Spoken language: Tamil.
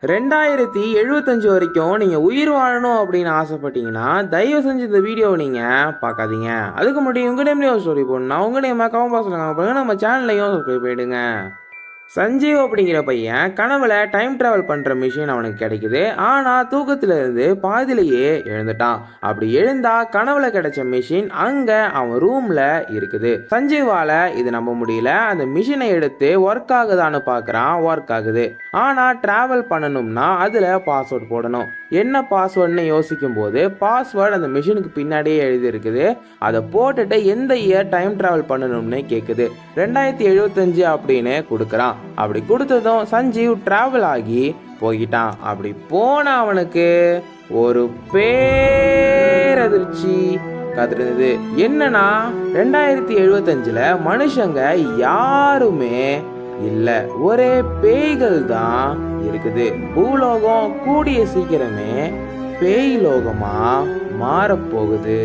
2075 வரைக்கும் நீங்க உயிர் வாழணும் அப்படின்னு ஆசைப்பட்டீங்கன்னா, தயவு செஞ்சு இந்த வீடியோவை நீங்க பார்க்காதீங்க. அதுக்கு முன்னாடி உங்க நேம்லயும் ஒரு ஸ்டோரி போடணும். உங்க நேம கமெண்ட் பாக்ஸ்ல கமெண்ட் பண்ணுங்க. நம்ம சேனலையும் சப்ஸ்கிரைப் பண்ணிடுங்க. சஞ்சீவ் அப்படிங்கிற பையன் கனவுல டைம் டிராவல் பண்ற மிஷின் அவனுக்கு கிடைக்குது. ஆனா தூக்கத்துல இருந்து பாதியிலேயே எழுந்துட்டான். அப்படி எழுந்தா கனவுல கிடைச்ச மிஷின் அங்க அவன் ரூம்ல இருக்குது. சஞ்சீவால இது நம்ப முடியல. அந்த மிஷினை எடுத்து ஒர்க் ஆகுதான்னு பார்க்கறான். ஒர்க் ஆகுது. ஆனா டிராவல் பண்ணணும்னா அதுல பாஸ்வேர்ட் போடணும். என்ன பாஸ்வேர்டுன்னு யோசிக்கும் போது பாஸ்வேர்டு அந்த மிஷினுக்கு பின்னாடியே எழுதி இருக்குது. அதை போட்டுட்டு எந்த இயர் டைம் டிராவல் பண்ணணும்னு கேட்குது. 2075 அப்படின்னு கொடுக்குறான். அப்படி கொடுத்ததும் சஞ்சீவ் டிராவல் ஆகி போயிட்டான். அப்படி போன அவனுக்கு ஒரு பேரதிர்ச்சி காத்திருந்தது. என்னன்னா 2075ல மனுஷங்க யாருமே இல்ல, ஒரே பேய்கள் தான் இருக்குது. பூலோகம் கூடிய சீக்கிரமே பேய் லோகமா மாறப்போகுது.